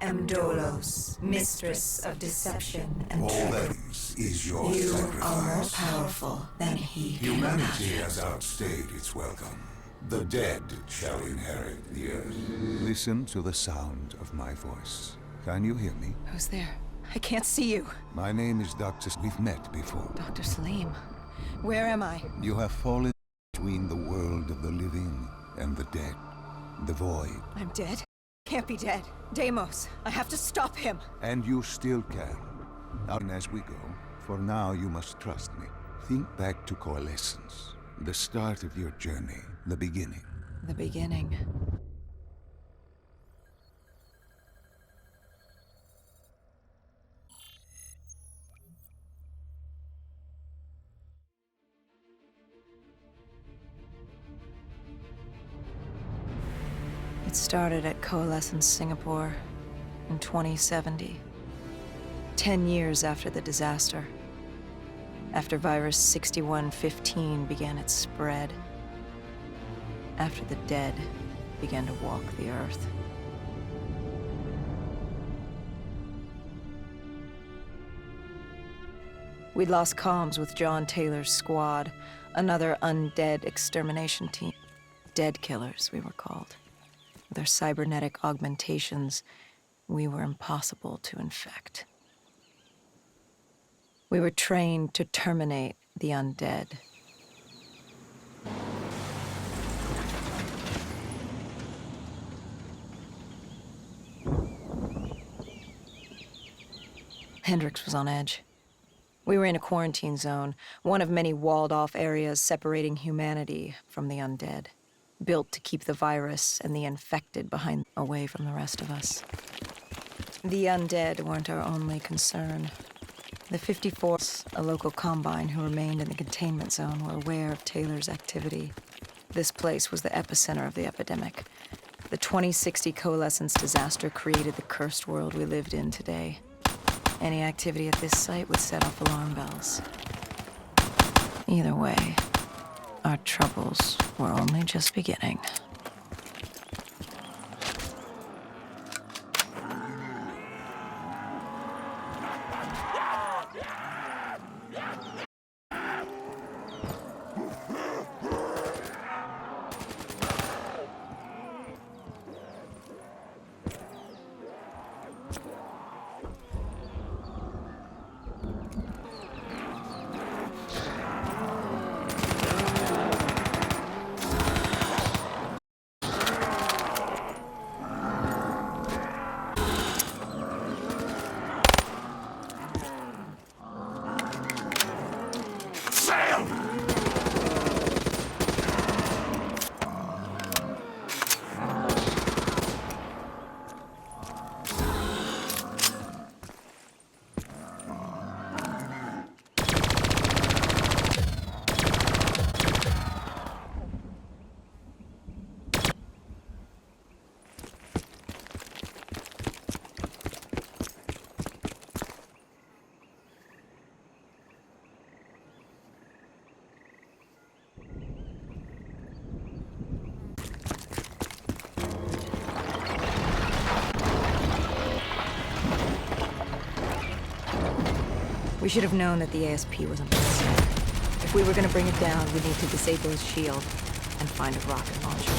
am Dolos, mistress of deception and All terror. things is your You are more sacrifice. powerful than he can Humanity imagine. has outstayed its welcome. The dead shall inherit the earth. Listen to the sound of my voice. Can you hear me? Who's there? I can't see you. My name is Dr. We've met before. Dr. Salim. Where am I? You have fallen between the world of the living and the dead. The void. I'm dead? Can't be dead. Deimos, I have to stop him. And you still can. And as we go, for now you must trust me. Think back to Coalescence. The start of your journey. The beginning. The beginning. It started at Coalescence Singapore in 2070. 10 years after the disaster. After Virus 6115 began its spread. After the dead began to walk the Earth. We'd lost comms with John Taylor's squad, another undead extermination team. Dead killers, we were called. With our cybernetic augmentations, we were impossible to infect. We were trained to terminate the undead. Hendricks was on edge. We were in a quarantine zone, one of many walled-off areas separating humanity from the undead, built to keep the virus and the infected away from the rest of us. The undead weren't our only concern. The 54th, a local combine who remained in the containment zone, were aware of Taylor's activity. This place was the epicenter of the epidemic. The 2060 Coalescence disaster created the cursed world we lived in today. Any activity at this site would set off alarm bells. Either way, our troubles were only just beginning. We should have known that the ASP was on the side. If we were going to bring it down, we'd need to disable its shield and find a rocket launcher.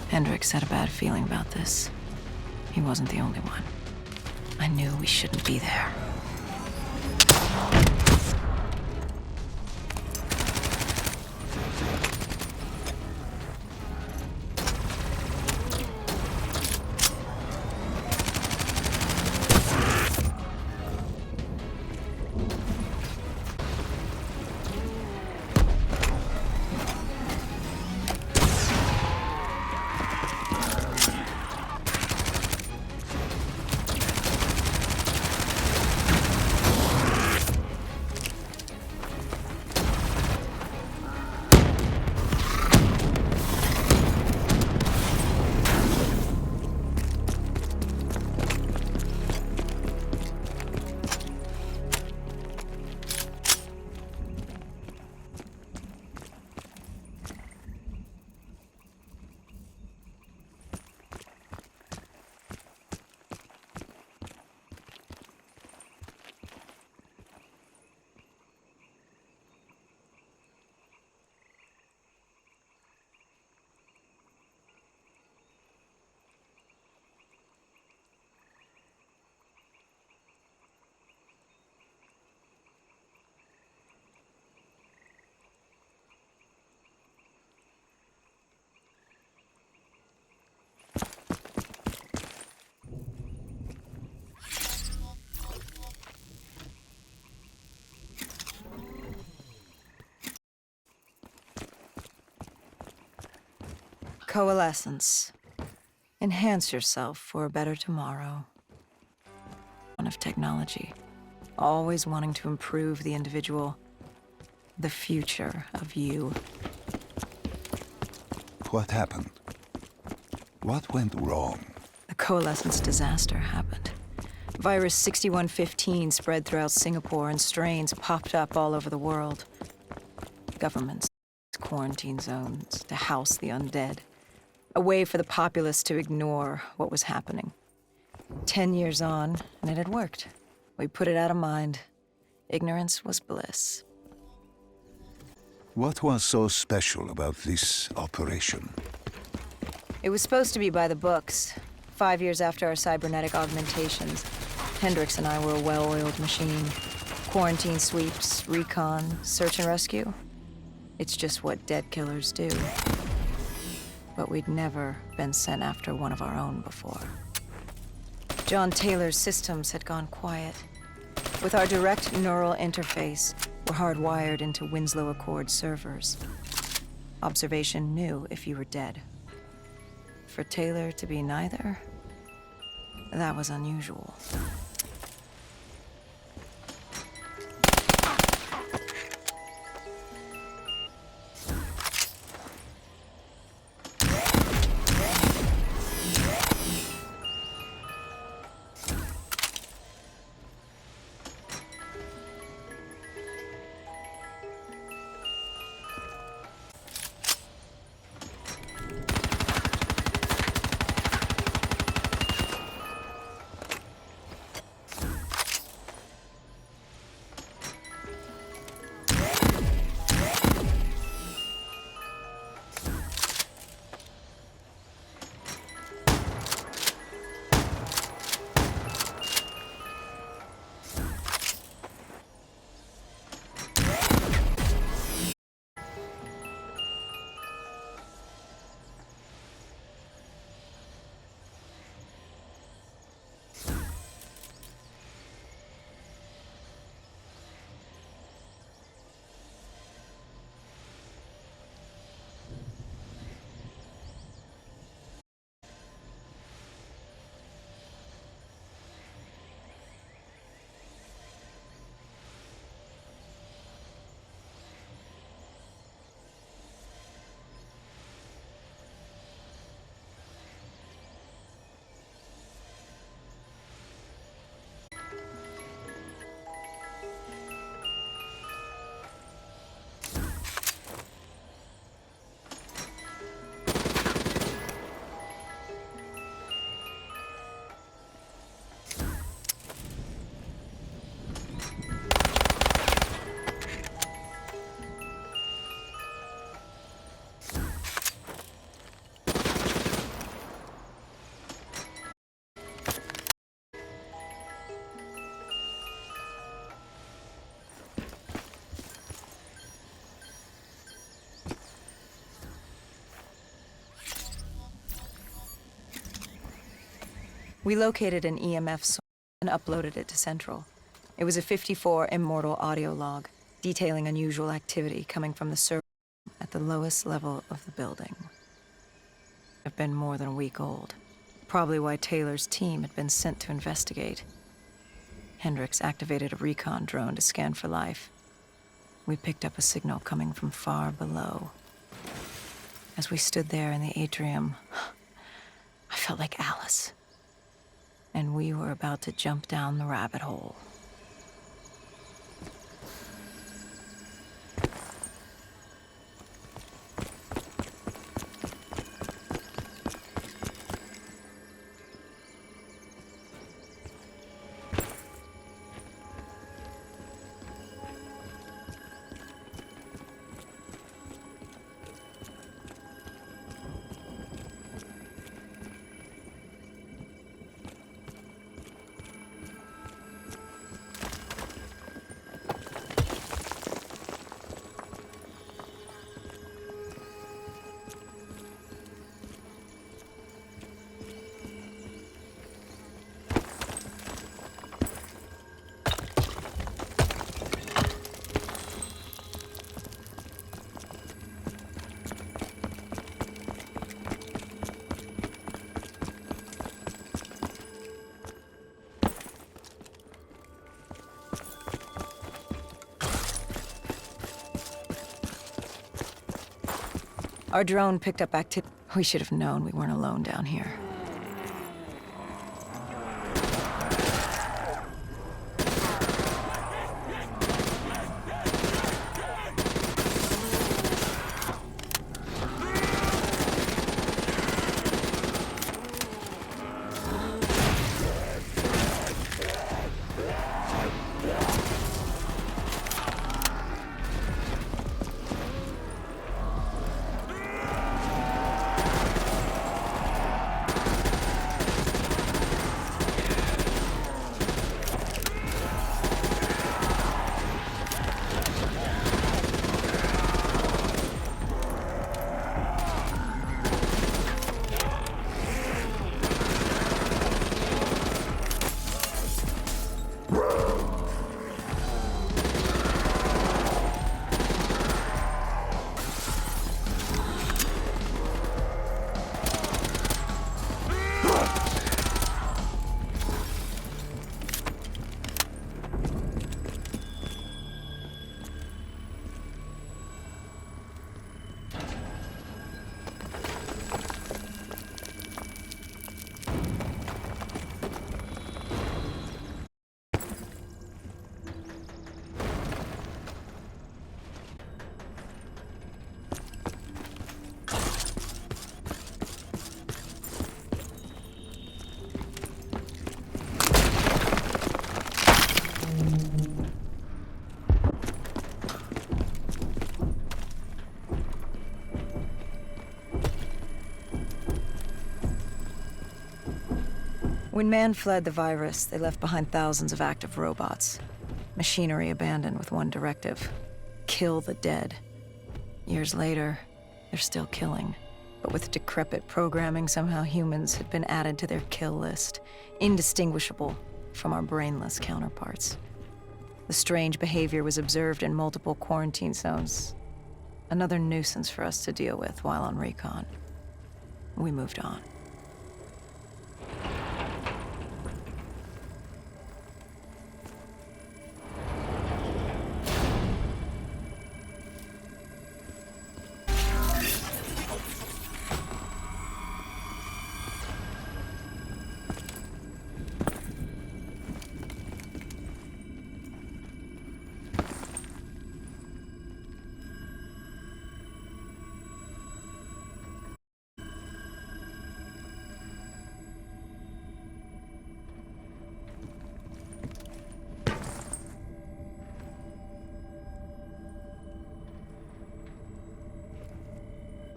Hendricks had a bad feeling about this. He wasn't the only one. I knew we shouldn't be there. Coalescence. Enhance yourself for a better tomorrow. One of technology. Always wanting to improve the individual. The future of you. What happened? What went wrong? The Coalescence disaster happened. Virus 6115 spread throughout Singapore and strains popped up all over the world. Governments, quarantine zones to house the undead. A way for the populace to ignore what was happening. 10 years on, and it had worked. We put it out of mind. Ignorance was bliss. What was so special about this operation? It was supposed to be by the books. 5 years after our cybernetic augmentations, Hendricks and I were a well-oiled machine. Quarantine sweeps, recon, search and rescue. It's just what dead killers do. But we'd never been sent after one of our own before. John Taylor's systems had gone quiet. With our direct neural interface, we're hardwired into Winslow Accord servers. Observation knew if you were dead. For Taylor to be neither, that was unusual. We located an EMF source and uploaded it to Central. It was a 54 Immortal audio log, detailing unusual activity coming from the server at the lowest level of the building. It had been more than a week old. Probably why Taylor's team had been sent to investigate. Hendricks activated a recon drone to scan for life. We picked up a signal coming from far below. As we stood there in the atrium, I felt like Alice. And we were about to jump down the rabbit hole. Our drone picked up activity. We should have known we weren't alone down here. When man fled the virus, they left behind thousands of active robots. Machinery abandoned with one directive: kill the dead. Years later, they're still killing. But with decrepit programming, somehow humans had been added to their kill list, indistinguishable from our brainless counterparts. The strange behavior was observed in multiple quarantine zones. Another nuisance for us to deal with while on recon. We moved on.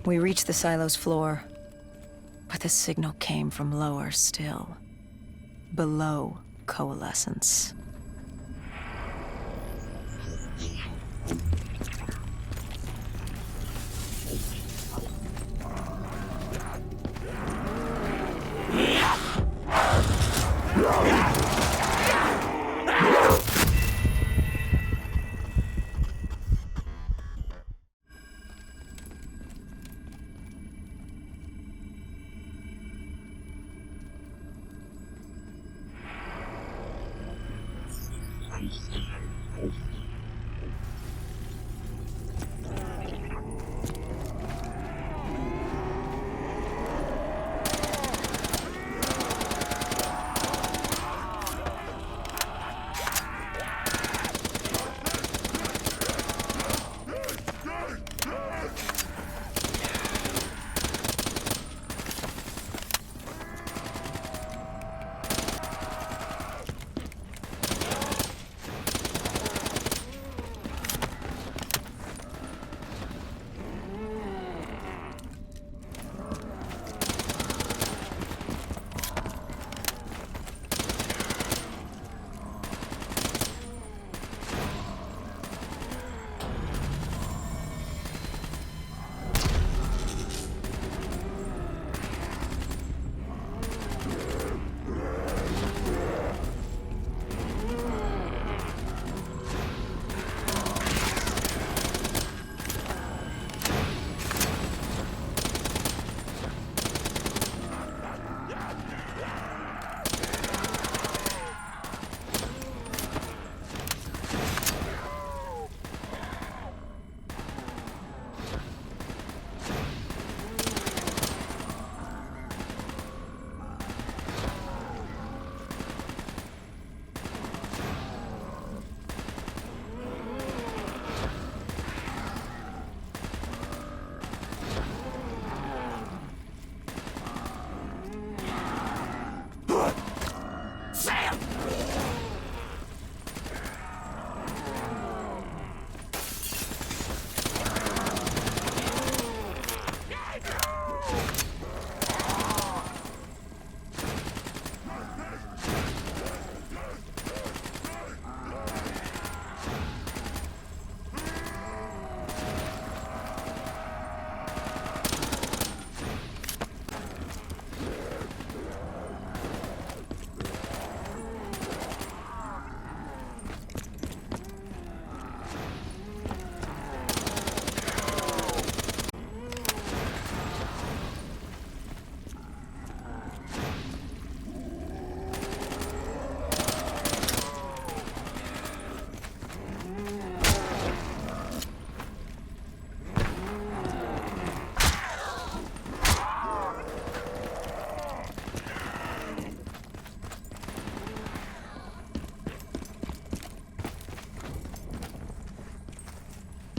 We reached the silo's floor, but the signal came from lower still, below coalescence.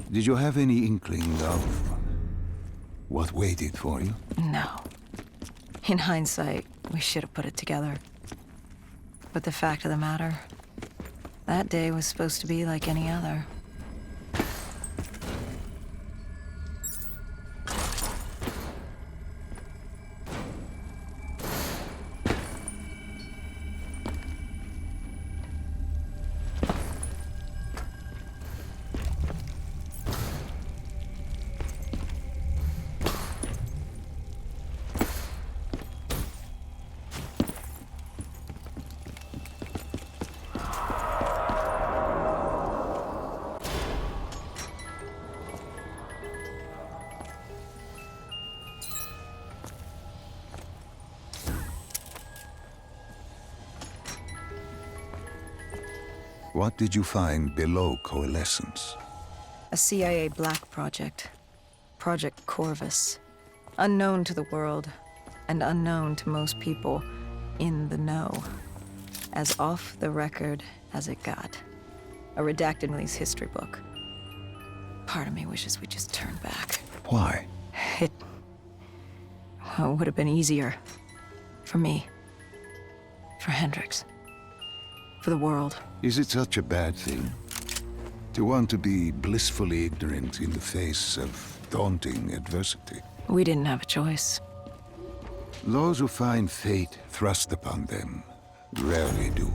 Did you have any inkling of what waited for you? No. In hindsight, we should have put it together. But the fact of the matter, that day was supposed to be like any other. What did you find below Coalescence? A CIA black project. Project Corvus. Unknown to the world, and unknown to most people in the know. As off the record as it got. A redacted release history book. Part of me wishes we just turned back. Why? It would have been easier. For me. For Hendricks. For the world. Is it such a bad thing? To want to be blissfully ignorant in the face of daunting adversity? We didn't have a choice. Those who find fate thrust upon them rarely do.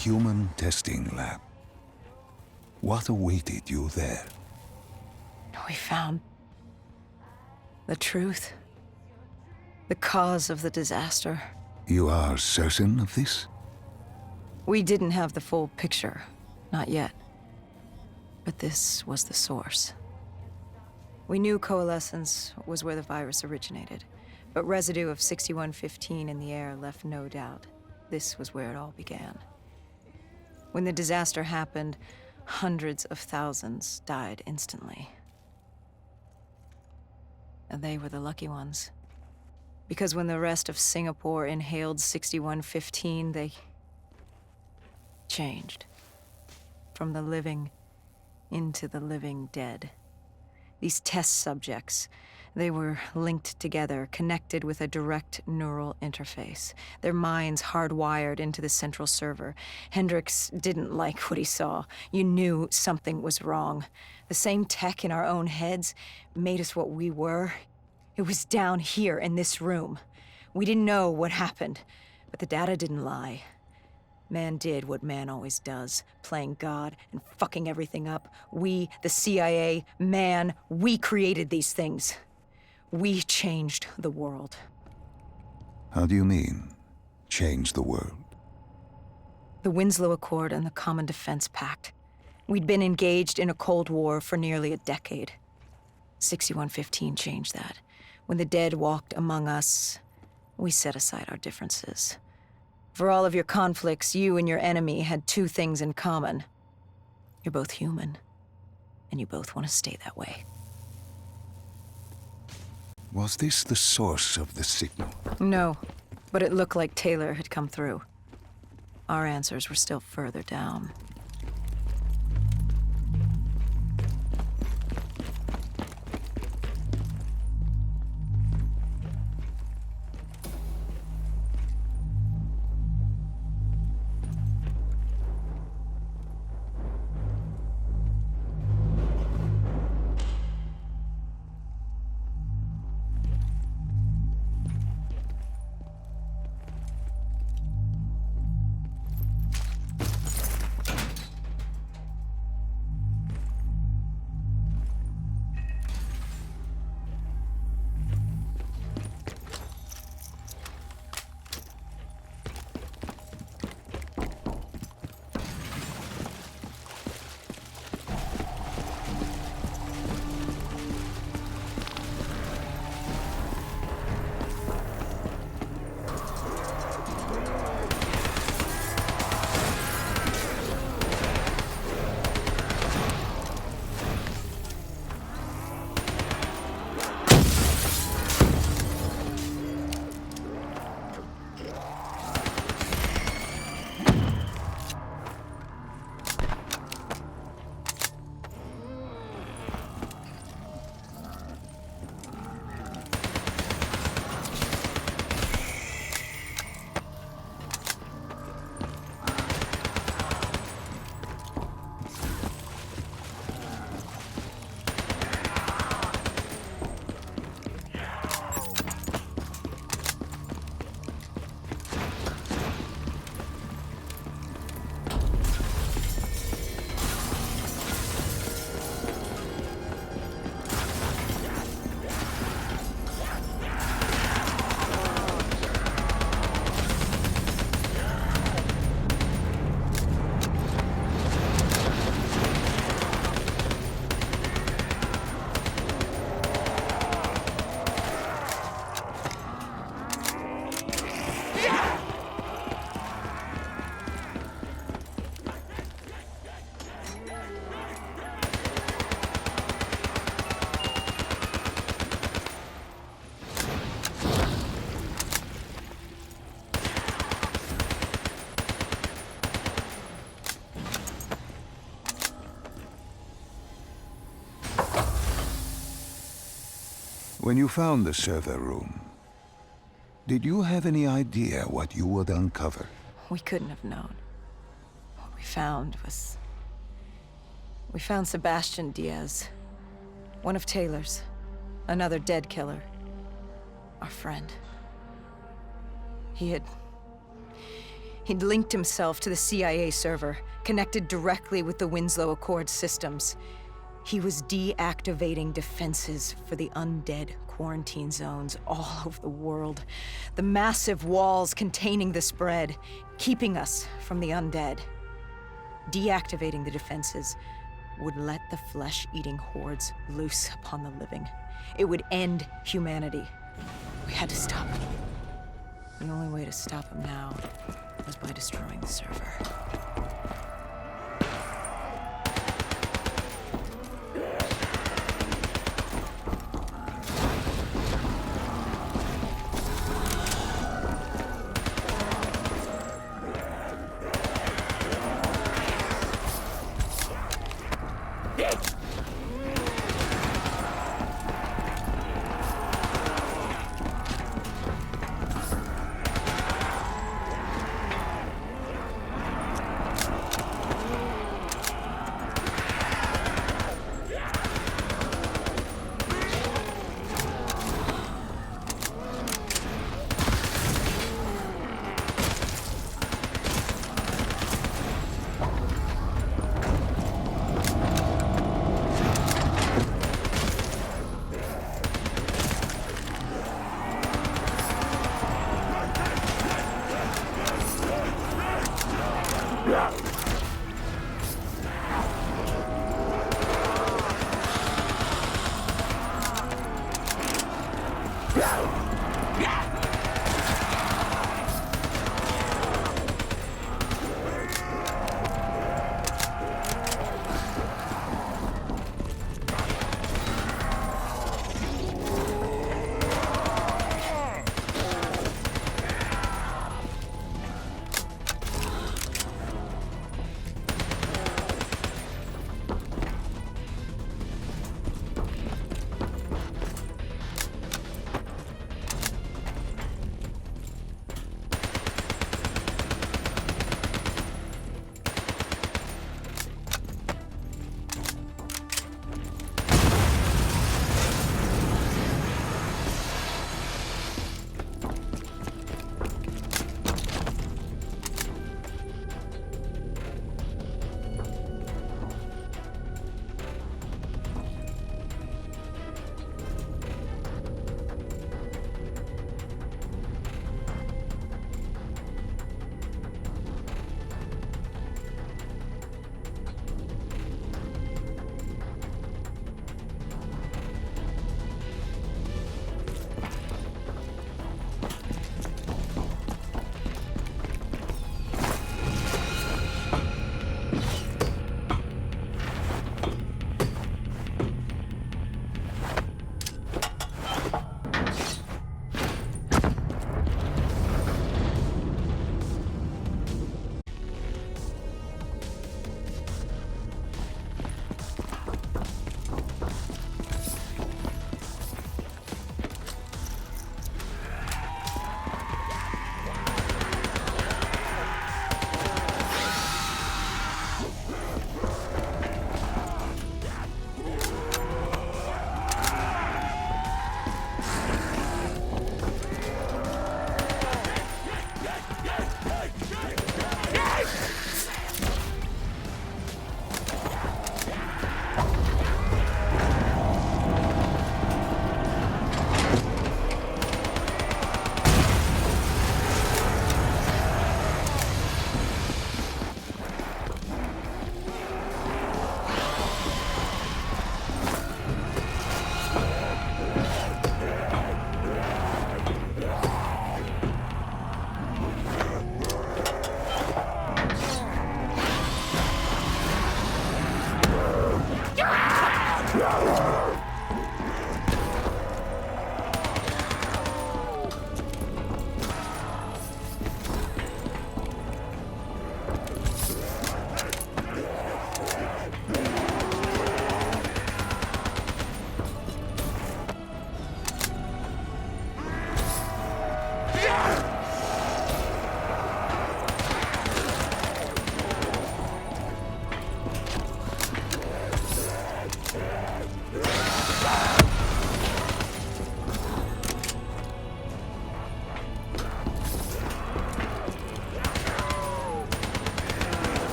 human testing lab. What awaited you there? We found the truth. The cause of the disaster. You are certain of this? We didn't have the full picture. Not yet. But this was the source. We knew coalescence was where the virus originated, but residue of 6115 in the air left no doubt. This was where it all began. When the disaster happened, hundreds of thousands died instantly. And they were the lucky ones. Because when the rest of Singapore inhaled 6115, they changed. From the living into the living dead. These test subjects, they were linked together, connected with a direct neural interface. Their minds hardwired into the central server. Hendricks didn't like what he saw. You knew something was wrong. The same tech in our own heads made us what we were. It was down here in this room. We didn't know what happened, but the data didn't lie. Man did what man always does, playing God and fucking everything up. We, the CIA, man, we created these things. We changed the world. How do you mean, change the world? The Winslow Accord and the Common Defense Pact. We'd been engaged in a Cold War for nearly a decade. 6115 changed that. When the dead walked among us, we set aside our differences. For all of your conflicts, you and your enemy had two things in common. You're both human, and you both want to stay that way. Was this the source of the signal? No, but it looked like Taylor had come through. Our answers were still further down. When you found the server room, did you have any idea what you would uncover? We couldn't have known. What we found was... We found Sebastian Diaz. One of Taylor's. Another dead killer. Our friend. He He'd linked himself to the CIA server, connected directly with the Winslow Accord systems. He was deactivating defenses for the undead quarantine zones all over the world. The massive walls containing the spread, keeping us from the undead. Deactivating the defenses would let the flesh-eating hordes loose upon the living. It would end humanity. We had to stop him. The only way to stop him now was by destroying the server.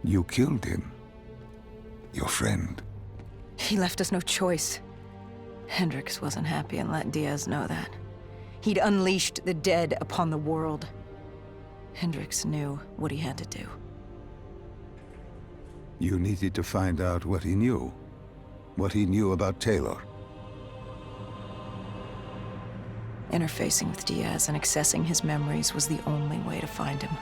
You killed him. Your friend. He left us no choice. Hendricks wasn't happy and let Diaz know that. He'd unleashed the dead upon the world. Hendricks knew what he had to do. You needed to find out what he knew. What he knew about Taylor. Interfacing with Diaz and accessing his memories was the only way to find him.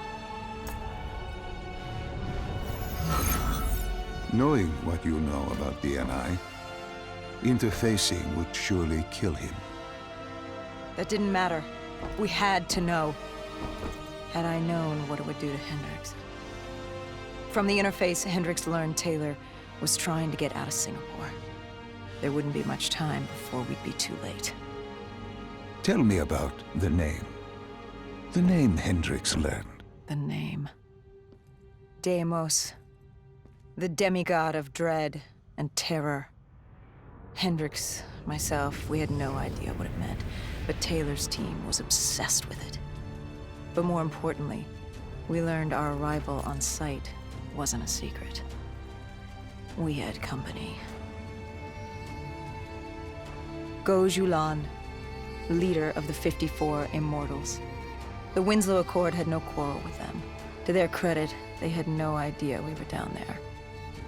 Knowing what you know about DNI, interfacing would surely kill him. That didn't matter. We had to know. Had I known what it would do to Hendricks. From the interface, Hendricks learned Taylor was trying to get out of Singapore. There wouldn't be much time before we'd be too late. Tell me about the name. The name Hendricks learned. The name. Deimos. The demigod of dread and terror. Hendricks, myself, we had no idea what it meant, but Taylor's team was obsessed with it. But more importantly, we learned our arrival on site wasn't a secret. We had company. Go Julan, leader of the 54 Immortals. The Winslow Accord had no quarrel with them. To their credit, they had no idea we were down there.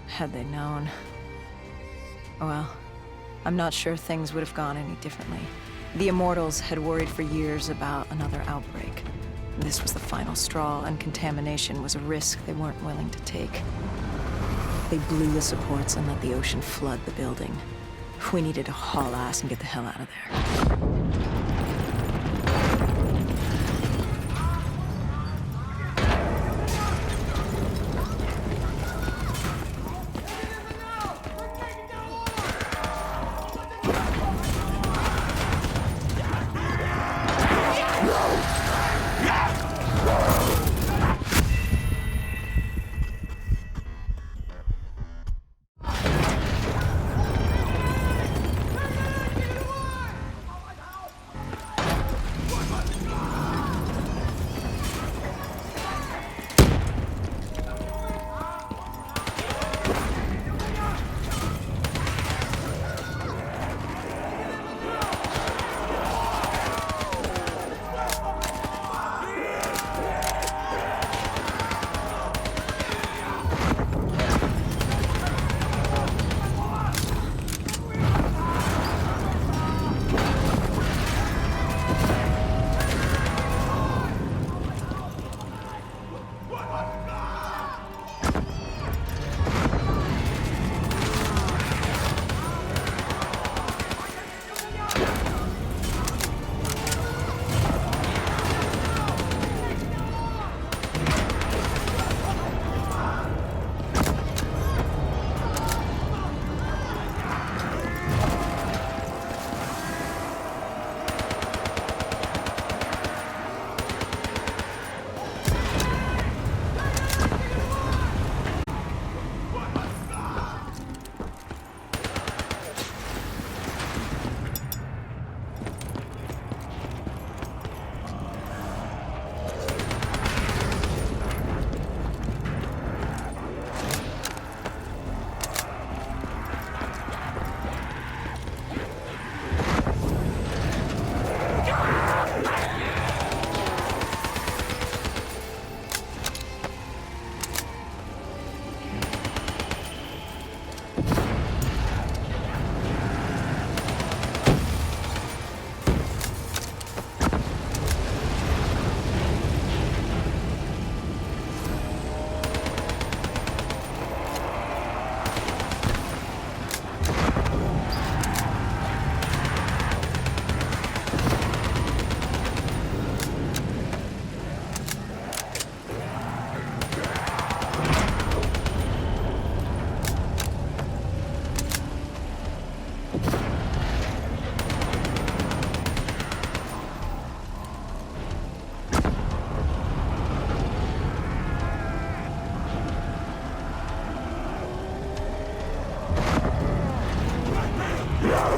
Had they known... well, I'm not sure things would have gone any differently. The Immortals had worried for years about another outbreak. This was the final straw, and contamination was a risk they weren't willing to take. They blew the supports and let the ocean flood the building. We needed to haul ass and get the hell out of there. Yeah.